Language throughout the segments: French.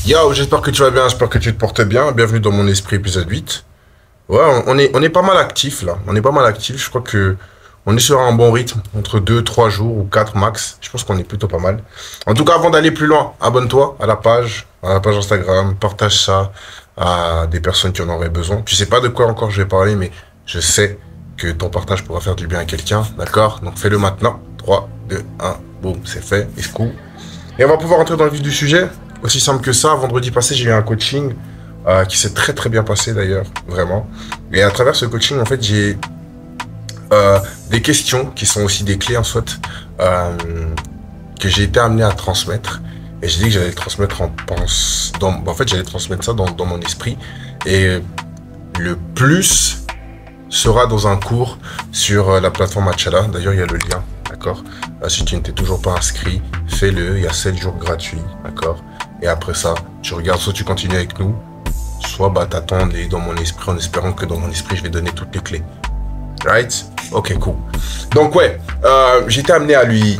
Yo, j'espère que tu vas bien, j'espère que tu te portes bien. Bienvenue dans mon esprit épisode 8. Ouais, on est pas mal actif là. On est pas mal actif. Je crois que on est sur un bon rythme, entre 2, 3 jours ou 4 max. Je pense qu'on est plutôt pas mal. En tout cas, avant d'aller plus loin, abonne-toi à la page Instagram, partage ça à des personnes qui en auraient besoin. Tu sais pas de quoi encore je vais parler, mais je sais que ton partage pourra faire du bien à quelqu'un, d'accord? Donc fais-le maintenant. 3, 2, 1, boum, c'est fait, it's cool. Et on va pouvoir entrer dans le vif du sujet. Aussi simple que ça, vendredi passé, j'ai eu un coaching qui s'est très très bien passé d'ailleurs, vraiment. Et à travers ce coaching, en fait, j'ai des questions qui sont aussi des clés en soit que j'ai été amené à transmettre. Et j'ai dit que j'allais le transmettre en fait, j'allais transmettre ça dans mon esprit. Et le plus sera dans un cours sur la plateforme Matchala. D'ailleurs, il y a le lien, d'accord? Si tu ne t'es toujours pas inscrit, fais-le. Il y a 7 jours gratuits, d'accord? Et après ça, tu regardes, soit tu continues avec nous, soit bah t'attends dans mon esprit en espérant que dans mon esprit, je vais donner toutes les clés. Right? Ok, cool. Donc ouais, j'ai été amené à lui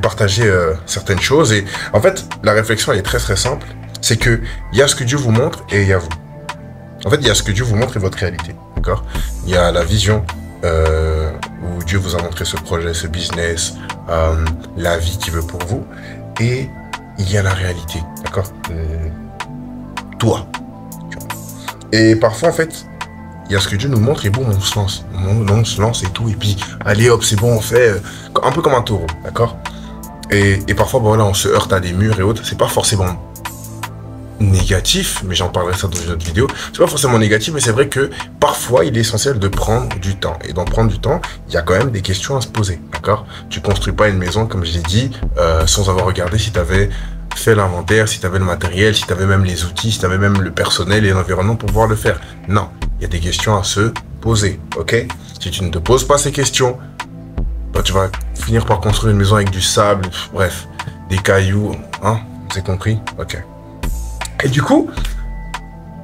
partager certaines choses. Et en fait, la réflexion, elle est très très simple. C'est que il y a ce que Dieu vous montre et il y a vous. En fait, il y a ce que Dieu vous montre et votre réalité. D'accord? Il y a la vision où Dieu vous a montré ce projet, ce business, la vie qu'il veut pour vous. Et il y a la réalité. D'accord? Toi. Et parfois, en fait, il y a ce que Dieu nous montre et bon, on se lance. On se lance et tout. Et puis, allez hop, c'est bon, on fait un peu comme un taureau. D'accord? Et parfois, bon, voilà, on se heurte à des murs et autres. C'est pas forcément négatif, mais j'en parlerai ça dans une autre vidéo. C'est pas forcément négatif, mais c'est vrai que parfois il est essentiel de prendre du temps. Et d'en prendre du temps, il y a quand même des questions à se poser, d'accord? Tu construis pas une maison, comme je l'ai dit, sans avoir regardé si tu avais fait l'inventaire, si tu avais le matériel, si tu avais même les outils, si tu avais même le personnel et l'environnement pour pouvoir le faire. Non, il y a des questions à se poser, ok? Si tu ne te poses pas ces questions, bah, tu vas finir par construire une maison avec du sable, bref, des cailloux, hein? C'est compris? Ok. Et du coup,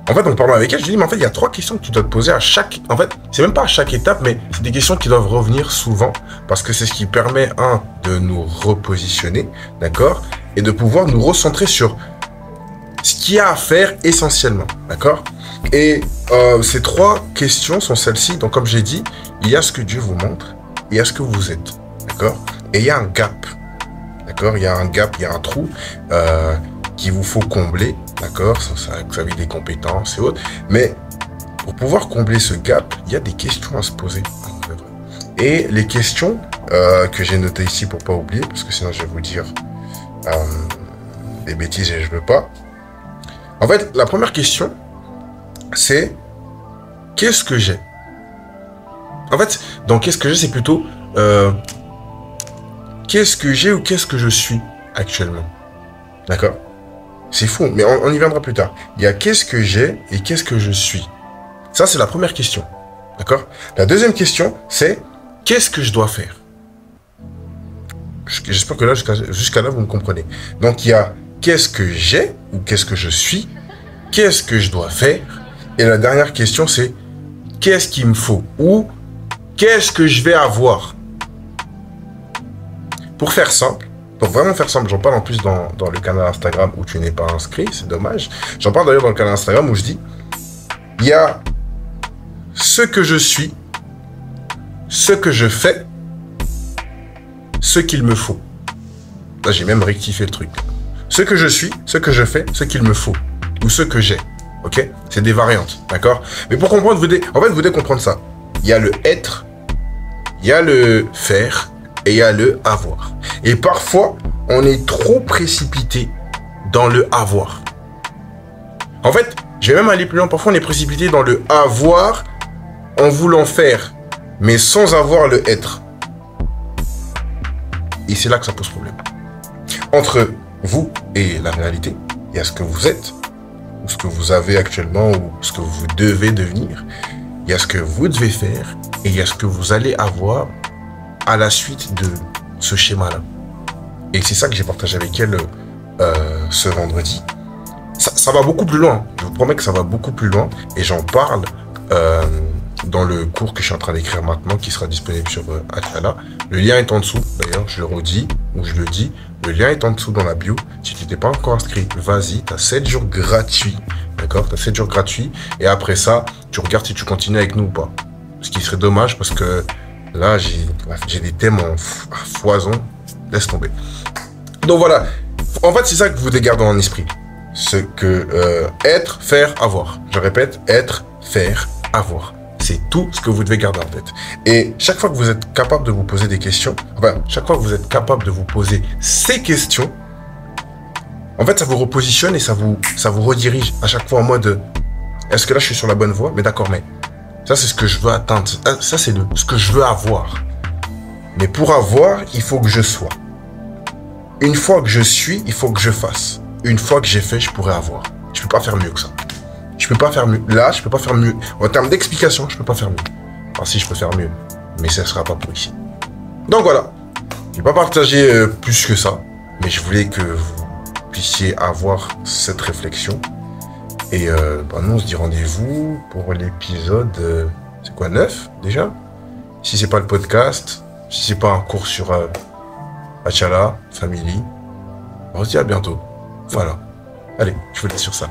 en fait, en parlant avec elle, je lui dis, mais en fait, il y a 3 questions que tu dois te poser à chaque... En fait, c'est même pas à chaque étape, mais c'est des questions qui doivent revenir souvent, parce que c'est ce qui permet, de nous repositionner, d'accord? Et de pouvoir nous recentrer sur ce qu'il y a à faire essentiellement, d'accord? Et ces 3 questions sont celles-ci. Donc, comme j'ai dit, il y a ce que Dieu vous montre, il y a ce que vous êtes, d'accord? Et il y a un gap, d'accord? Il y a un gap, il y a un trou qu'il vous faut combler, d'accord? Ça veut des compétences et autres. Mais pour pouvoir combler ce gap, il y a des questions à se poser. Et les questions que j'ai notées ici pour pas oublier, parce que sinon je vais vous dire des bêtises et je veux pas. En fait, la première question, c'est qu'est-ce que j'ai? En fait, dans qu'est-ce que j'ai, c'est plutôt qu'est-ce que j'ai ou qu'est-ce que je suis actuellement? D'accord? C'est fou, mais on y viendra plus tard. Il y a qu'est-ce que j'ai et qu'est-ce que je suis. Ça, c'est la première question. D'accord? La deuxième question, c'est qu'est-ce que je dois faire? J'espère que là, jusqu'à là, vous me comprenez. Donc, il y a qu'est-ce que j'ai ou qu'est-ce que je suis? Qu'est-ce que je dois faire? Et la dernière question, c'est qu'est-ce qu'il me faut? Ou qu'est-ce que je vais avoir? Pour faire simple, pour vraiment faire simple, j'en parle en plus dans le canal Instagram où tu n'es pas inscrit, c'est dommage. J'en parle d'ailleurs dans le canal Instagram où je dis, il y a ce que je suis, ce que je fais, ce qu'il me faut. Là, j'ai même rectifié le truc. Ce que je suis, ce que je fais, ce qu'il me faut. Ou ce que j'ai. Ok? C'est des variantes, d'accord? Mais pour comprendre, en fait, vous devez comprendre ça. Il y a le être, il y a le faire, et il y a le avoir. Et parfois, on est trop précipité dans le avoir. En fait, je vais même aller plus loin. Parfois, on est précipité dans le avoir en voulant faire, mais sans avoir le être. Et c'est là que ça pose problème. Entre vous et la réalité, il y a ce que vous êtes, ou ce que vous avez actuellement, ou ce que vous devez devenir. Il y a ce que vous devez faire, et il y a ce que vous allez avoir à la suite de ce schéma-là. Et c'est ça que j'ai partagé avec elle ce vendredi. Ça va beaucoup plus loin. Je vous promets que ça va beaucoup plus loin. Et j'en parle dans le cours que je suis en train d'écrire maintenant, qui sera disponible sur Atala. Le lien est en dessous, d'ailleurs, je le redis. où je le dis. Le lien est en dessous dans la bio. Si tu t'es pas encore inscrit, vas-y, tu as 7 jours gratuits. D'accord? Tu as 7 jours gratuits. Et après ça, tu regardes si tu continues avec nous ou pas. Ce qui serait dommage parce que là, j'ai des thèmes à foison. Laisse tomber. Donc voilà. En fait, c'est ça que vous devez garder en esprit. Ce que être, faire, avoir. Je répète, être, faire, avoir. C'est tout ce que vous devez garder en tête. Et chaque fois que vous êtes capable de vous poser des questions, enfin, chaque fois que vous êtes capable de vous poser ces questions, en fait, ça vous repositionne et ça vous redirige à chaque fois en mode est-ce que là, je suis sur la bonne voie? Mais d'accord, mais ça, c'est ce que je veux atteindre. Ça, c'est ce que je veux avoir. Mais pour avoir, il faut que je sois. Une fois que je suis, il faut que je fasse. Une fois que j'ai fait, je pourrais avoir. Je peux pas faire mieux que ça. Je peux pas faire mieux. Là, je peux pas faire mieux. En termes d'explication, je peux pas faire mieux. Enfin, si, je peux faire mieux. Mais ça sera pas pour ici. Donc voilà. Je vais pas partager plus que ça. Mais je voulais que vous puissiez avoir cette réflexion. Et nous, on se dit rendez-vous pour l'épisode... c'est quoi, 9 déjà? Si c'est pas le podcast, si c'est pas un cours sur Achala, Family, on se dit à bientôt. Voilà. Allez, je vous laisse sur ça.